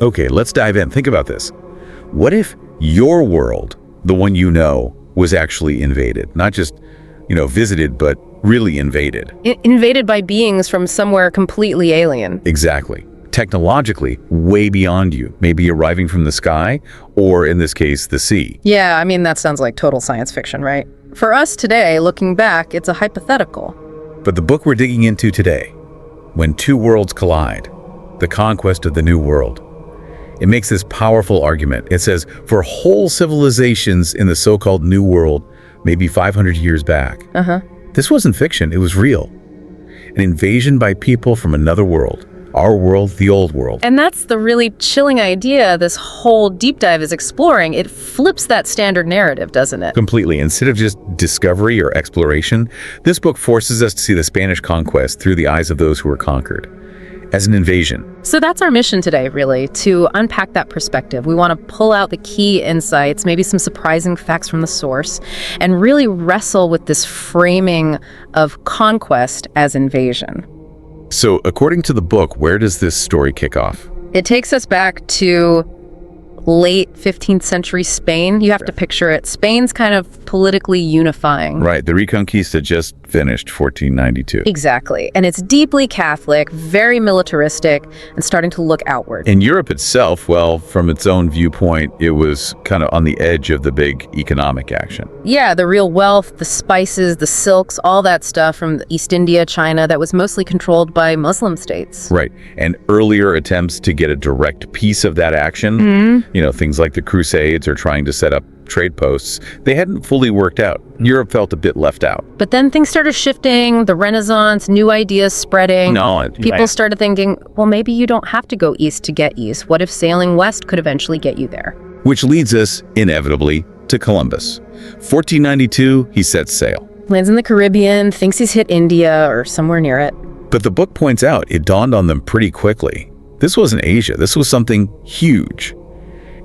Okay, let's dive in. Think about this. What if your world, the one you know, was actually invaded? Not just, visited, but really invaded. Invaded by beings from somewhere completely alien. Exactly. Technologically, way beyond you, maybe arriving from the sky, or in this case, the sea. Yeah, I mean, that sounds like total science fiction, right? For us today, looking back, it's a hypothetical. But the book we're digging into today, When Two Worlds Collide, the Conquest of the New World, it makes this powerful argument. It says, for whole civilizations in the so-called New World, maybe 500 years back, this wasn't fiction, it was real. An invasion by people from another world. Our world, the old world. And that's the really chilling idea this whole deep dive is exploring. It flips that standard narrative, doesn't it? Completely. Instead of just discovery or exploration, this book forces us to see the Spanish conquest through the eyes of those who were conquered, as an invasion. So that's our mission today, really, to unpack that perspective. We want to pull out the key insights, maybe some surprising facts from the source, and really wrestle with this framing of conquest as invasion. So, according to the book, where does this story kick off? It takes us back to late 15th century Spain. You have to picture it. Spain's kind of politically unifying. Right, the Reconquista just finished, 1492. Exactly. And it's deeply Catholic, very militaristic, and starting to look outward. In Europe itself, well, from its own viewpoint, it was kind of on the edge of the big economic action. Yeah, the real wealth, the spices, the silks, all that stuff from East India, China, that was mostly controlled by Muslim states. Right, and earlier attempts to get a direct piece of that action, things like the Crusades or trying to set up trade posts, they hadn't fully worked out. Europe felt a bit left out. But then things started shifting, the Renaissance, new ideas spreading. People started thinking, well, maybe you don't have to go east to get east. What if sailing west could eventually get you there? Which leads us, inevitably, to Columbus. 1492, he sets sail. Lands in the Caribbean, thinks he's hit India or somewhere near it. But the book points out, it dawned on them pretty quickly. This wasn't Asia. This was something huge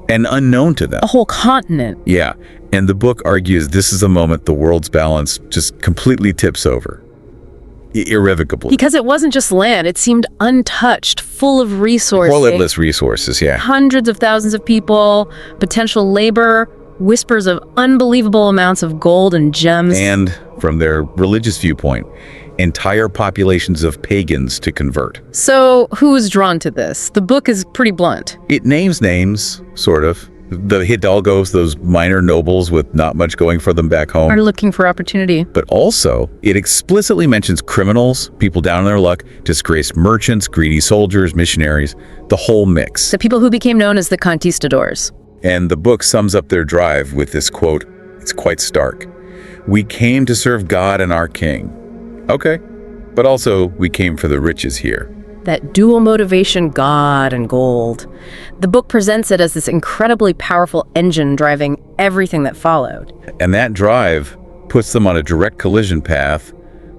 and unknown to them. A whole continent. Yeah, and the book argues this is the moment the world's balance just completely tips over. Irrevocably. Because it wasn't just land, it seemed untouched, full of resources. Limitless resources, yeah. Hundreds of thousands of people, potential labor, whispers of unbelievable amounts of gold and gems. And from their religious viewpoint, entire populations of pagans to convert. So who was drawn to this? The book is pretty blunt. It names names, sort of. The hidalgos, those minor nobles with not much going for them back home, are looking for opportunity. But also, it explicitly mentions criminals, people down on their luck, disgraced merchants, greedy soldiers, missionaries, the whole mix. The people who became known as the conquistadors. And the book sums up their drive with this quote. It's quite stark. "We came to serve God and our king." Okay, but also we came for the riches here. That dual motivation, God and gold. The book presents it as this incredibly powerful engine driving everything that followed. And that drive puts them on a direct collision path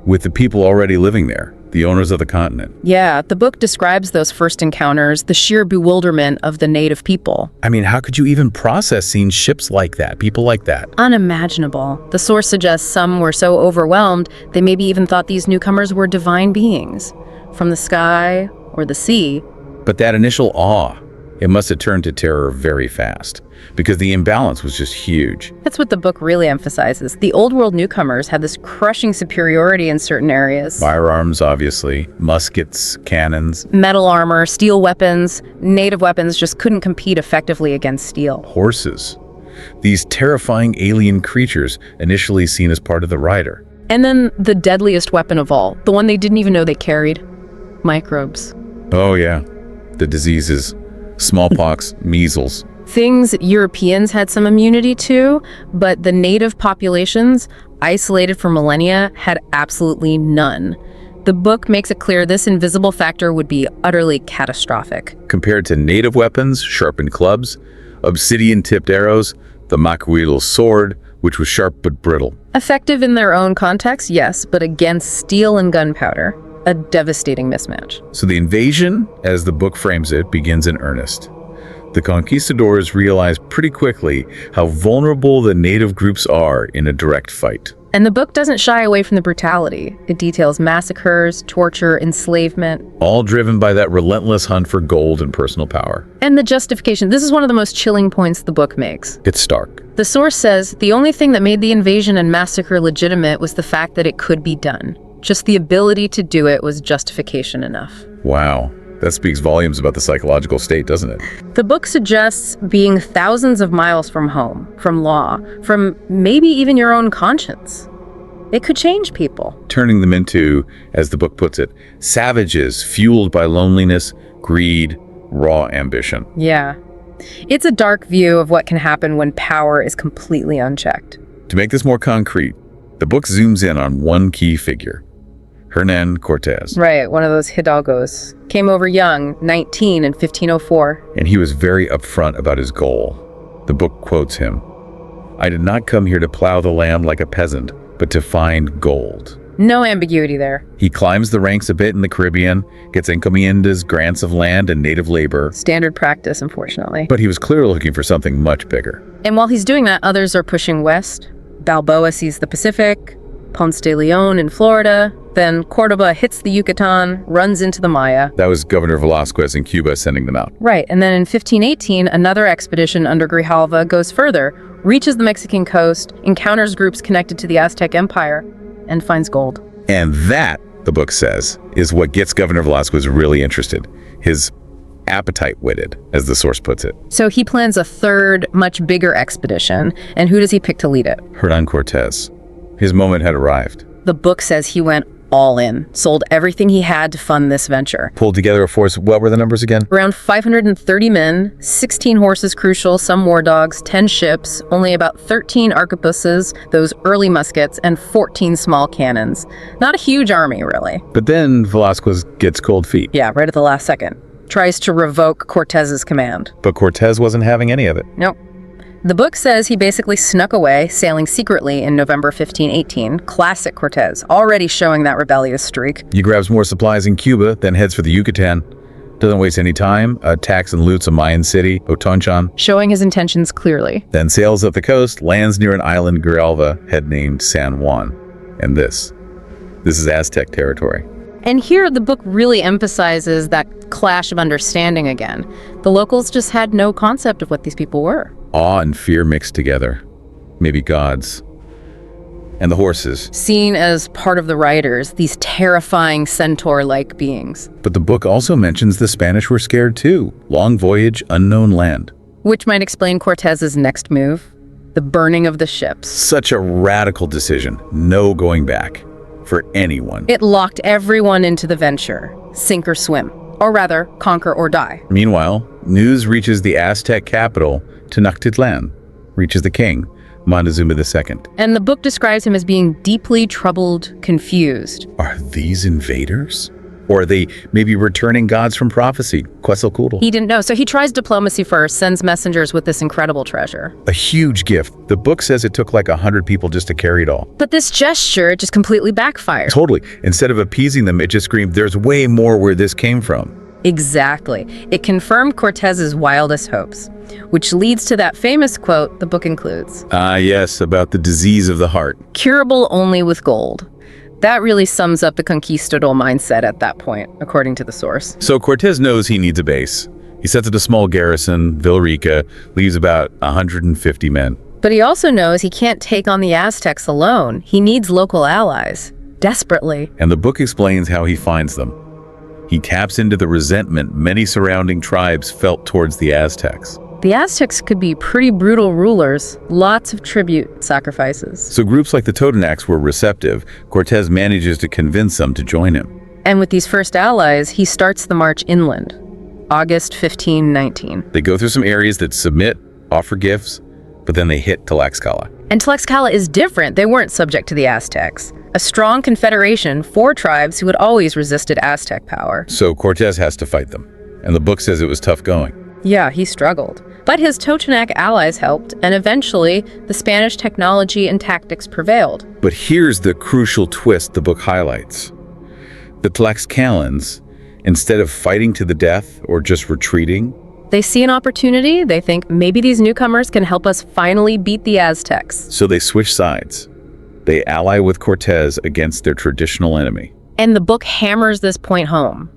with the people already living there, the owners of the continent. Yeah, the book describes those first encounters, the sheer bewilderment of the native people. I mean, how could you even process seeing ships like that, people like that? Unimaginable. The source suggests some were so overwhelmed, they maybe even thought these newcomers were divine beings from the sky or the sea. But that initial awe, it must have turned to terror very fast, because the imbalance was just huge. That's what the book really emphasizes. The Old World newcomers had this crushing superiority in certain areas. Firearms, obviously, muskets, cannons. Metal armor, steel weapons. Native weapons just couldn't compete effectively against steel. Horses. These terrifying alien creatures initially seen as part of the rider. And then the deadliest weapon of all, the one they didn't even know they carried. Microbes. Oh yeah, the diseases. Smallpox, measles. Things Europeans had some immunity to, but the native populations, isolated for millennia, had absolutely none. The book makes it clear this invisible factor would be utterly catastrophic. Compared to native weapons, sharpened clubs, obsidian-tipped arrows, the macuilo sword, which was sharp but brittle. Effective in their own context, yes, but against steel and gunpowder. A devastating mismatch. So the invasion, as the book frames it, begins in earnest. The conquistadors realize pretty quickly how vulnerable the native groups are in a direct fight. And the book doesn't shy away from the brutality. It details massacres, torture, enslavement. All driven by that relentless hunt for gold and personal power. And the justification. This is one of the most chilling points the book makes. It's stark. The source says the only thing that made the invasion and massacre legitimate was the fact that it could be done. Just the ability to do it was justification enough. Wow. That speaks volumes about the psychological state, doesn't it? The book suggests being thousands of miles from home, from law, from maybe even your own conscience. It could change people. Turning them into, as the book puts it, savages fueled by loneliness, greed, raw ambition. Yeah. It's a dark view of what can happen when power is completely unchecked. To make this more concrete, the book zooms in on one key figure, Hernán Cortés. Right, one of those hidalgos. Came over young, 19 in 1504. And he was very upfront about his goal. The book quotes him, "I did not come here to plow the land like a peasant, but to find gold." No ambiguity there. He climbs the ranks a bit in the Caribbean, gets encomiendas, grants of land, and native labor. Standard practice, unfortunately. But he was clearly looking for something much bigger. And while he's doing that, others are pushing west. Balboa sees the Pacific, Ponce de Leon in Florida, then Cordoba hits the Yucatan, runs into the Maya. That was Governor Velázquez in Cuba sending them out. Right, and then in 1518, another expedition under Grijalva goes further, reaches the Mexican coast, encounters groups connected to the Aztec Empire, and finds gold. And that, the book says, is what gets Governor Velázquez really interested. His appetite whetted, as the source puts it. So he plans a third, much bigger expedition, and who does he pick to lead it? Hernán Cortés. His moment had arrived. The book says he went all in, sold everything he had to fund this venture. Pulled together a force, what were the numbers again? Around 530 men, 16 horses crucial, some war dogs, 10 ships, only about 13 arquebuses, those early muskets, and 14 small cannons. Not a huge army, really. But then Velázquez gets cold feet. Yeah, right at the last second. Tries to revoke Cortés's command. But Cortés wasn't having any of it. Nope. The book says he basically snuck away, sailing secretly in November 1518. Classic Cortés, already showing that rebellious streak. He grabs more supplies in Cuba, then heads for the Yucatan. Doesn't waste any time, attacks and loots a Mayan city, Otonchan. Showing his intentions clearly. Then sails up the coast, lands near an island Grijalva had named San Juan. And this is Aztec territory. And here the book really emphasizes that clash of understanding again. The locals just had no concept of what these people were. Awe and fear mixed together. Maybe gods. And the horses. Seen as part of the riders, these terrifying centaur-like beings. But the book also mentions the Spanish were scared too. Long voyage, unknown land. Which might explain Cortés's next move, the burning of the ships. Such a radical decision. No going back. For anyone. It locked everyone into the venture. Sink or swim. Or rather, conquer or die. Meanwhile, news reaches the Aztec capital, Tenochtitlan. Reaches the king, Montezuma II. And the book describes him as being deeply troubled, confused. Are these invaders? Or are they maybe returning gods from prophecy? Quetzalcoatl. He didn't know, so he tries diplomacy first, sends messengers with this incredible treasure. A huge gift. The book says it took like 100 people just to carry it all. But this gesture just completely backfired. Totally. Instead of appeasing them, it just screamed, there's way more where this came from. Exactly. It confirmed Cortés's wildest hopes, which leads to that famous quote the book includes. Ah, yes, about the disease of the heart. Curable only with gold. That really sums up the conquistador mindset at that point, according to the source. So Cortés knows he needs a base. He sets up a small garrison, Villarica, leaves about 150 men. But he also knows he can't take on the Aztecs alone. He needs local allies, desperately. And the book explains how he finds them. He taps into the resentment many surrounding tribes felt towards the Aztecs. The Aztecs could be pretty brutal rulers, lots of tribute sacrifices. So groups like the Totonacs were receptive. Cortés manages to convince them to join him. And with these first allies, he starts the march inland, August 1519. They go through some areas that submit, offer gifts, but then they hit Tlaxcala. And Tlaxcala is different. They weren't subject to the Aztecs. A strong confederation, 4 tribes who had always resisted Aztec power. So Cortés has to fight them. And the book says it was tough going. Yeah, he struggled. But his Totonac allies helped, and eventually, the Spanish technology and tactics prevailed. But here's the crucial twist the book highlights. The Tlaxcalans, instead of fighting to the death or just retreating, They see an opportunity. They think maybe these newcomers can help us finally beat the Aztecs. so they switch sides. They ally with Cortés against their traditional enemy. And the book hammers this point home.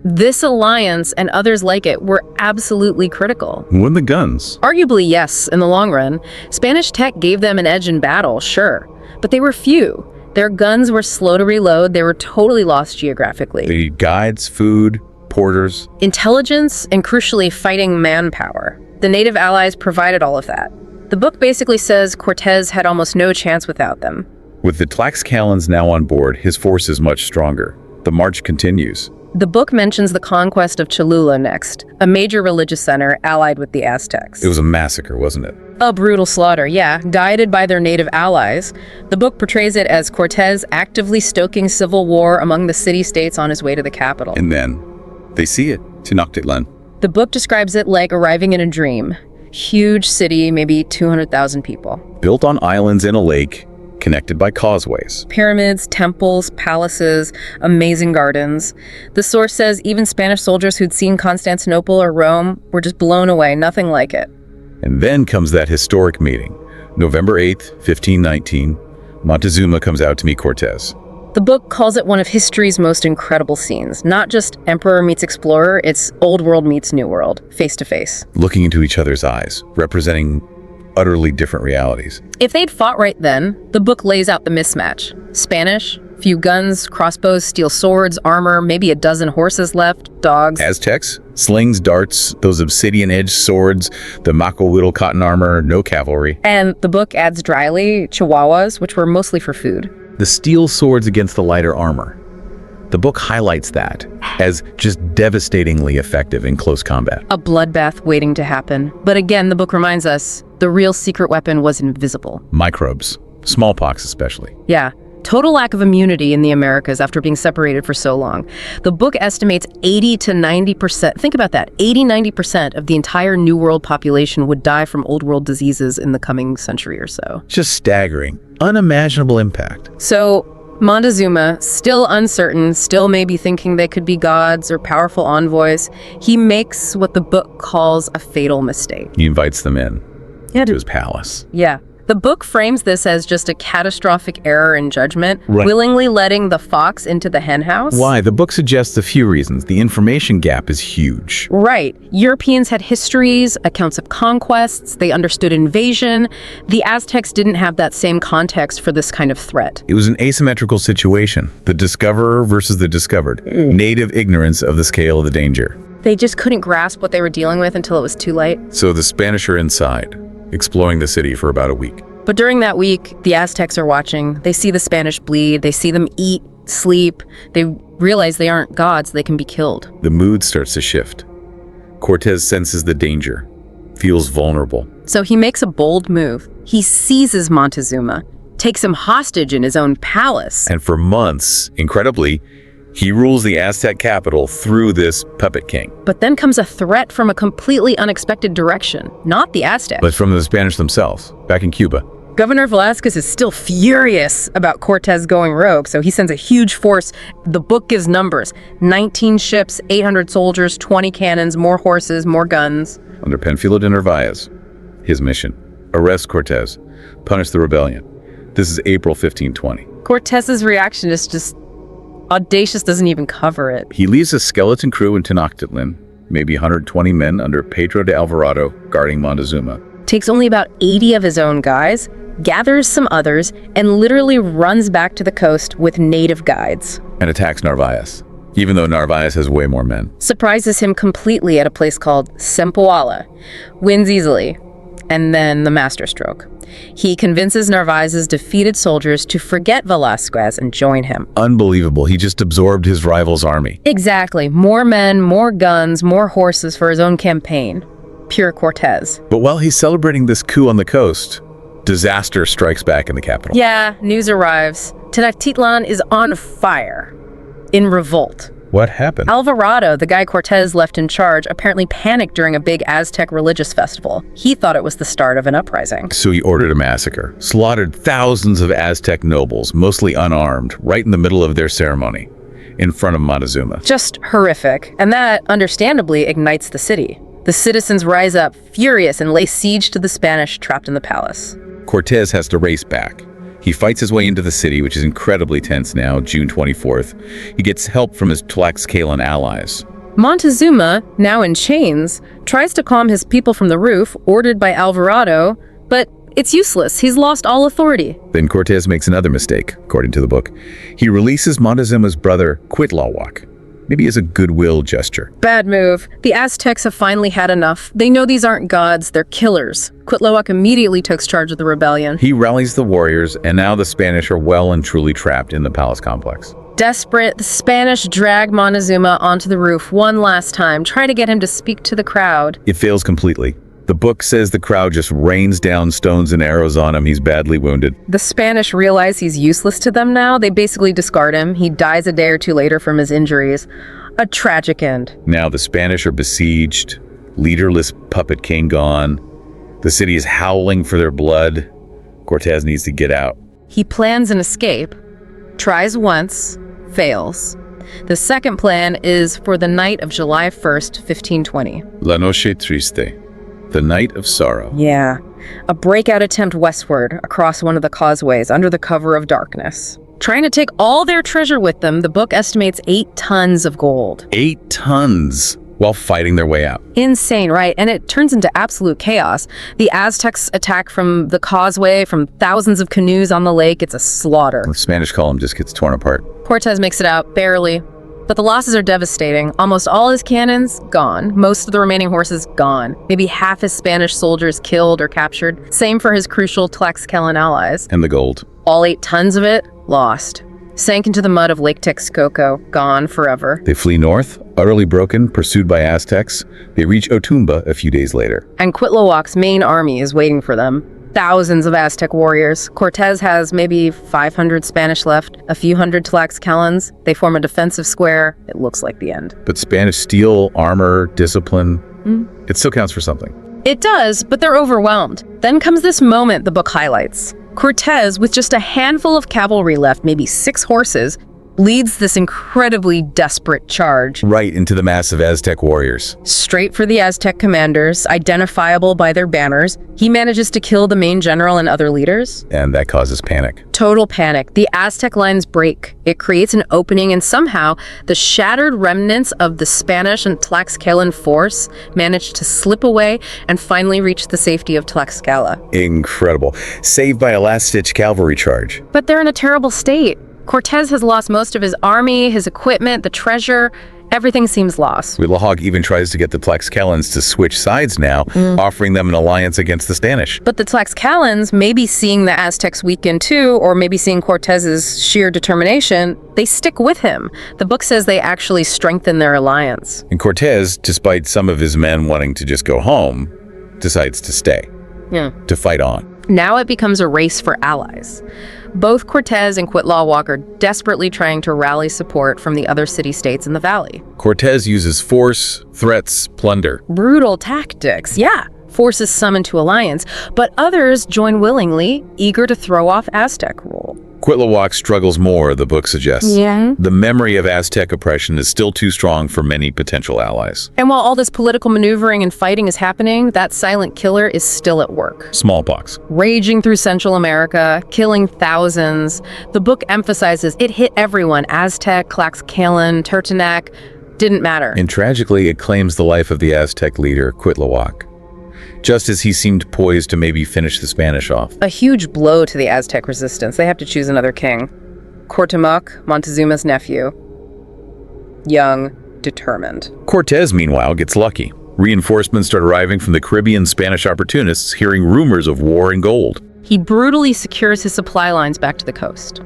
This alliance and others like it were absolutely critical. Win the guns. Arguably, yes, in the long run. Spanish tech gave them an edge in battle, sure, but they were few. Their guns were slow to reload. They were totally lost geographically. They need guides, food, porters. Intelligence, and crucially, fighting manpower. The native allies provided all of that. The book basically says Cortés had almost no chance without them. With the Tlaxcalans now on board, his force is much stronger. The march continues. The book mentions the conquest of Cholula next, a major religious center allied with the Aztecs. It was a massacre, wasn't it? A brutal slaughter, yeah, guided by their native allies. The book portrays it as Cortés actively stoking civil war among the city-states on his way to the capital. And then, they see it, Tenochtitlan. The book describes it like arriving in a dream. Huge city, maybe 200,000 people. Built on islands in a lake, connected by causeways. Pyramids, temples, palaces, amazing gardens. The source says even Spanish soldiers who'd seen Constantinople or Rome were just blown away, nothing like it. And then comes that historic meeting. November 8th, 1519, Montezuma comes out to meet Cortés. The book calls it one of history's most incredible scenes. Not just emperor meets explorer, it's old world meets new world, face to face. Looking into each other's eyes, representing utterly different realities. If they'd fought right then, the book lays out the mismatch. Spanish, few guns, crossbows, steel swords, armor, maybe a dozen horses left, dogs. Aztecs, slings, darts, those obsidian-edged swords, the maco-whittle cotton armor, no cavalry. And the book adds dryly chihuahuas, which were mostly for food. The steel swords against the lighter armor. The book highlights that as just devastatingly effective in close combat. A bloodbath waiting to happen. But again, the book reminds us, the real secret weapon was invisible. Microbes, smallpox especially. Yeah, total lack of immunity in the Americas after being separated for so long. The book estimates 80 to 90%, think about that, 80-90% of the entire New World population would die from Old World diseases in the coming century or so. Just staggering, unimaginable impact. So, Montezuma, still uncertain, still maybe thinking they could be gods or powerful envoys, he makes what the book calls a fatal mistake. He invites them in Yeah, to his palace. Yeah. The book frames this as just a catastrophic error in judgment, Right. willingly letting the fox into the henhouse. Why? The book suggests a few reasons. The information gap is huge. Right. Europeans had histories, accounts of conquests, they understood invasion. The Aztecs didn't have that same context for this kind of threat. It was an asymmetrical situation. The discoverer versus the discovered. Native ignorance of the scale of the danger. They just couldn't grasp what they were dealing with until it was too late. So the Spanish are inside, exploring the city for about a week. But during that week, the Aztecs are watching. They see the Spanish bleed. They see them eat, sleep. They realize they aren't gods. They can be killed. The mood starts to shift. Cortés senses the danger, feels vulnerable. So he makes a bold move. He seizes Montezuma, takes him hostage in his own palace. And for months, incredibly, he rules the Aztec capital through this puppet king. But then comes a threat from a completely unexpected direction, not the Aztecs. But from the Spanish themselves, back in Cuba. Governor Velázquez is still furious about Cortés going rogue, so he sends a huge force. The book gives numbers: 19 ships, 800 soldiers, 20 cannons, more horses, more guns. Under Panfilo de Narvaez, his mission: arrest Cortés, punish the rebellion. This is April 1520. Cortés's reaction is just audacious, doesn't even cover it. He leaves a skeleton crew in Tenochtitlan, maybe 120 men under Pedro de Alvarado guarding Montezuma. Takes only about 80 of his own guys, gathers some others, and literally runs back to the coast with native guides. And attacks Narvaez, even though Narvaez has way more men. Surprises him completely at a place called Sempoala. Wins easily. And then the masterstroke. He convinces Narvaez's defeated soldiers to forget Velázquez and join him. Unbelievable. He just absorbed his rival's army. Exactly. More men, more guns, more horses for his own campaign. Pure Cortés. But while he's celebrating this coup on the coast, disaster strikes back in the capital. Yeah, news arrives. Tenochtitlan is on fire. In revolt. What happened? Alvarado, the guy Cortés left in charge, apparently panicked during a big Aztec religious festival. He thought it was the start of an uprising. So he ordered a massacre, slaughtered thousands of Aztec nobles, mostly unarmed, right in the middle of their ceremony, in front of Montezuma. Just horrific. And that, understandably, ignites the city. The citizens rise up, furious, and lay siege to the Spanish trapped in the palace. Cortés has to race back. He He fights his way into the city, which is incredibly tense now, June 24th. He gets help from his Tlaxcalan allies. Montezuma, now in chains, tries to calm his people from the roof, ordered by Alvarado, but it's useless. He's lost all authority. Then Cortés makes another mistake, according to the book. He releases Montezuma's brother, Cuitlahuac, maybe as a goodwill gesture. Bad move. The Aztecs have finally had enough. They know these aren't gods, they're killers. Cuitlahuac immediately takes charge of the rebellion. He rallies the warriors, and now the Spanish are well and truly trapped in the palace complex. Desperate, the Spanish drag Montezuma onto the roof one last time, try to get him to speak to the crowd. It fails completely. The book says the crowd just rains down stones and arrows on him. He's badly wounded. The Spanish realize he's useless to them now. They basically discard him. He dies a day or two later from his injuries. A tragic end. Now the Spanish are besieged, leaderless puppet king gone. The city is howling for their blood. Cortés needs to get out. He plans an escape, tries once, fails. The second plan is for the night of July 1st, 1520. La Noche Triste, the night of sorrow. Yeah, a breakout attempt westward across one of the causeways under the cover of darkness. Trying to take all their treasure with them, the book estimates 8 tons of gold. 8 tons while fighting their way out. Insane, right? And it turns into absolute chaos. The Aztecs attack from the causeway, from thousands of canoes on the lake. It's a slaughter. The Spanish column just gets torn apart. Cortés makes it out, barely. But the losses are devastating. Almost all his cannons, gone. Most of the remaining horses, gone. Maybe half his Spanish soldiers killed or captured. Same for his crucial Tlaxcalan allies. And the gold. All 8 tons of it, lost. Sank into the mud of Lake Texcoco, gone forever. They flee north, utterly broken, pursued by Aztecs. They reach Otumba a few days later. And Cuitlahuac's main army is waiting for them. Thousands of Aztec warriors. Cortés has maybe 500 Spanish left, a few hundred Tlaxcalans. They form a defensive square. It looks like the end. But Spanish steel, armor, discipline, it still counts for something. It does, but they're overwhelmed. Then comes this moment the book highlights. Cortés, with just a handful of cavalry left, maybe 6 horses, leads this incredibly desperate charge. Right into the mass of Aztec warriors. Straight for the Aztec commanders, identifiable by their banners. He manages to kill the main general and other leaders. And that causes panic. Total panic. The Aztec lines break. It creates an opening, and somehow the shattered remnants of the Spanish and Tlaxcalan force manage to slip away and finally reach the safety of Tlaxcala. Incredible. Saved by a last-ditch cavalry charge. But they're in a terrible state. Cortés has lost most of his army, his equipment, the treasure. Everything seems lost. Cuitlahuac even tries to get the Tlaxcalans to switch sides now, offering them an alliance against the Spanish. But the Tlaxcalans, maybe seeing the Aztecs weaken too, or maybe seeing Cortés's sheer determination, they stick with him. The book says they actually strengthen their alliance. And Cortés, despite some of his men wanting to just go home, decides to stay, to fight on. Now it becomes a race for allies. Both Cortés and Cuitlahuac are desperately trying to rally support from the other city-states in the valley. Cortés uses force, threats, plunder. Brutal tactics, yeah. Forces some into alliance, but others join willingly, eager to throw off Aztec rule. Cuitlahuac struggles more, the book suggests. Yeah. The memory of Aztec oppression is still too strong for many potential allies. And while all this political maneuvering and fighting is happening, that silent killer is still at work. Smallpox. Raging through Central America, killing thousands. The book emphasizes it hit everyone. Aztec, Tlaxcalan, Turtanac, didn't matter. And tragically, it claims the life of the Aztec leader, Cuitlahuac, just as he seemed poised to maybe finish the Spanish off. A huge blow to the Aztec resistance. They have to choose another king. Cuauhtémoc, Montezuma's nephew. Young, determined. Cortés, meanwhile, gets lucky. Reinforcements start arriving from the Caribbean Spanish opportunists, hearing rumors of war and gold. He brutally secures his supply lines back to the coast.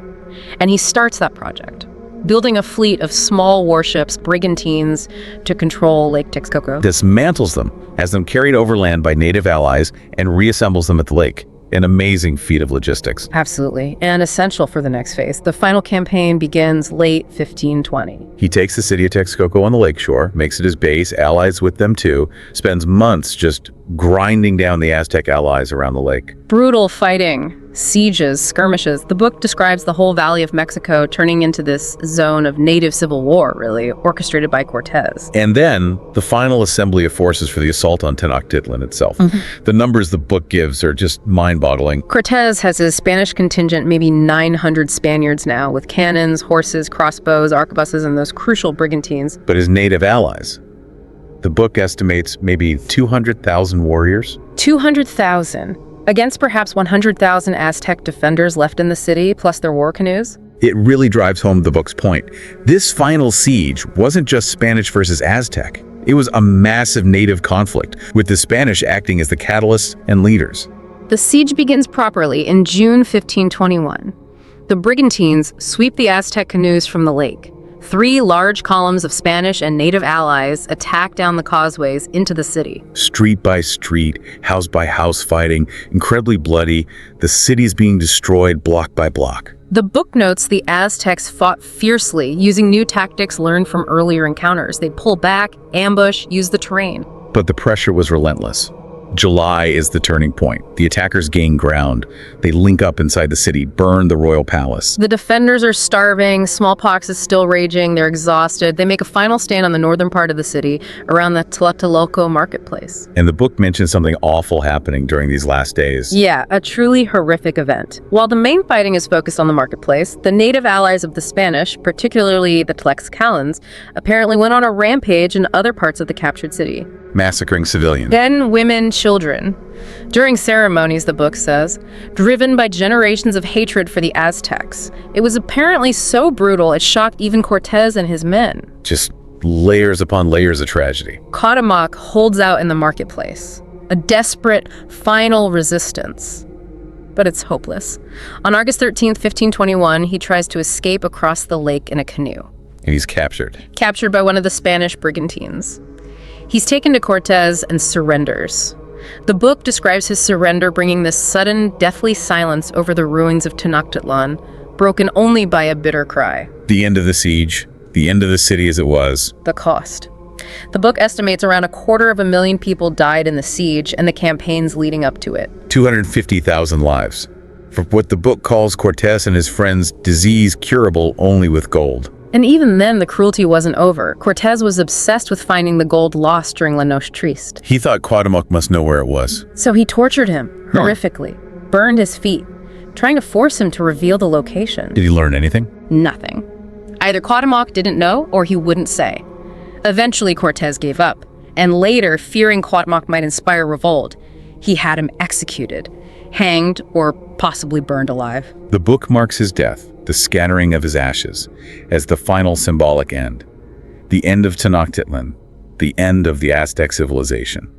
And he starts that project, building a fleet of small warships, brigantines, to control Lake Texcoco. Dismantles them, has them carried overland by native allies, and reassembles them at the lake. An amazing feat of logistics. Absolutely, and essential for the next phase. The final campaign begins late 1520. He takes the city of Texcoco on the lakeshore, makes it his base, allies with them too, spends months just grinding down the Aztec allies around the lake. Brutal fighting. sieges, skirmishes. The book describes the whole Valley of Mexico turning into this zone of native civil war, really, orchestrated by Cortés. And then the final assembly of forces for the assault on Tenochtitlan itself. The numbers the book gives are just mind-boggling. Cortés has his Spanish contingent, maybe 900 Spaniards now, with cannons, horses, crossbows, arquebuses, and those crucial brigantines. But his native allies, the book estimates maybe 200,000 warriors. 200,000, against perhaps 100,000 Aztec defenders left in the city, plus their war canoes. It really drives home the book's point. This final siege wasn't just Spanish versus Aztec. It was a massive native conflict, with the Spanish acting as the catalysts and leaders. The siege begins properly in June 1521. The brigantines sweep the Aztec canoes from the lake. 3 large columns of Spanish and native allies attack down the causeways into the city. Street by street, house by house fighting, incredibly bloody, the city's being destroyed block by block. The book notes the Aztecs fought fiercely, using new tactics learned from earlier encounters. They'd pull back, ambush, use the terrain. But the pressure was relentless. July is the turning point. The attackers gain ground. They link up inside the city, burn the royal palace. The defenders are starving, smallpox is still raging, they're exhausted. They make a final stand on the northern part of the city, around the Tlatelolco marketplace. And the book mentions something awful happening during these last days. Yeah, a truly horrific event. While the main fighting is focused on the marketplace, the native allies of the Spanish, particularly the Tlaxcalans, apparently went on a rampage in other parts of the captured city. Massacring civilians. Men, women, children. During ceremonies, the book says, driven by generations of hatred for the Aztecs. It was apparently so brutal it shocked even Cortés and his men. Just layers upon layers of tragedy. Cuauhtémoc holds out in the marketplace, a desperate, final resistance. But it's hopeless. On August 13th, 1521, he tries to escape across the lake in a canoe. And he's captured. Captured by one of the Spanish brigantines. He's taken to Cortés and surrenders. The book describes his surrender bringing this sudden, deathly silence over the ruins of Tenochtitlan, broken only by a bitter cry. The end of the siege, the end of the city as it was. The cost. The book estimates around 250,000 people died in the siege and the campaigns leading up to it. 250,000 lives. For what the book calls Cortés and his friends disease curable only with gold. And even then, the cruelty wasn't over. Cortés was obsessed with finding the gold lost during La Noche Triste. He thought Cuauhtémoc must know where it was. So he tortured him, horrifically, burned his feet, trying to force him to reveal the location. Did he learn anything? Nothing. Either Cuauhtémoc didn't know, or he wouldn't say. Eventually, Cortés gave up, and later, fearing Cuauhtémoc might inspire revolt, he had him executed, hanged, or possibly burned alive. The book marks his death, the scattering of his ashes, as the final symbolic end. The end of Tenochtitlan, the end of the Aztec civilization.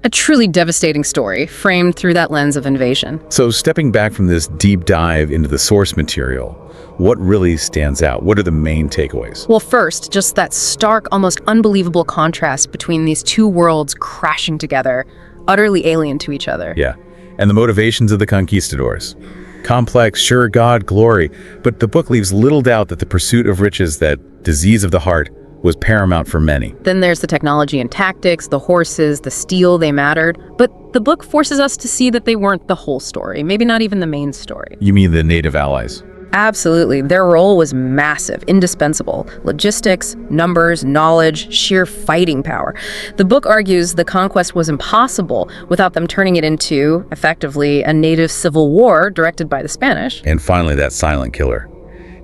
A truly devastating story, framed through that lens of invasion. So stepping back from this deep dive into the source material, what really stands out? What are the main takeaways? Well, first, just that stark, almost unbelievable contrast between these two worlds crashing together, utterly alien to each other. Yeah, and the motivations of the conquistadors. Complex, sure, God, glory, but the book leaves little doubt that the pursuit of riches, that disease of the heart, was paramount for many. Then there's the technology and tactics, the horses, the steel, they mattered. But the book forces us to see that they weren't the whole story, maybe not even the main story. You mean the native allies? Absolutely. Their role was massive, indispensable. Logistics, numbers, knowledge, sheer fighting power. The book argues the conquest was impossible without them turning it into, effectively, a native civil war directed by the Spanish. And finally, that silent killer.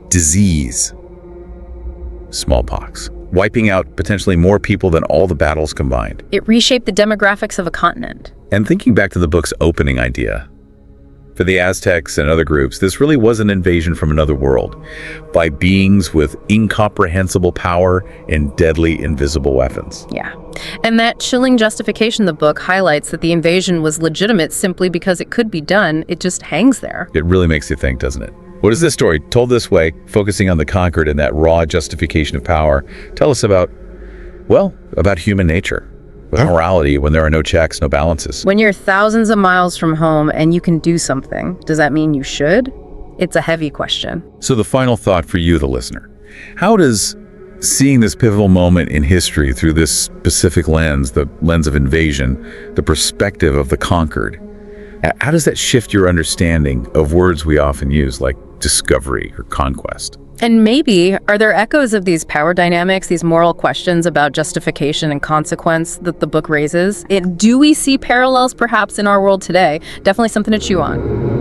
Disease. Smallpox. Wiping out potentially more people than all the battles combined. It reshaped the demographics of a continent. And thinking back to the book's opening idea, for the Aztecs and other groups, this really was an invasion from another world, by beings with incomprehensible power and deadly invisible weapons. Yeah. And that chilling justification in the book highlights that the invasion was legitimate simply because it could be done. It just hangs there. It really makes you think, doesn't it? What is this story, told this way, focusing on the conquered and that raw justification of power, tell us about, well, about human nature? With morality, when there are no checks, no balances. When you're thousands of miles from home and you can do something, does that mean you should? It's a heavy question. So the final thought for you, the listener. How does seeing this pivotal moment in history through this specific lens, the lens of invasion, the perspective of the conquered, How does that shift your understanding of words we often use, like discovery or conquest? And maybe, are there echoes of these power dynamics, these moral questions about justification and consequence that the book raises? Do we see parallels perhaps in our world today? Definitely something to chew on.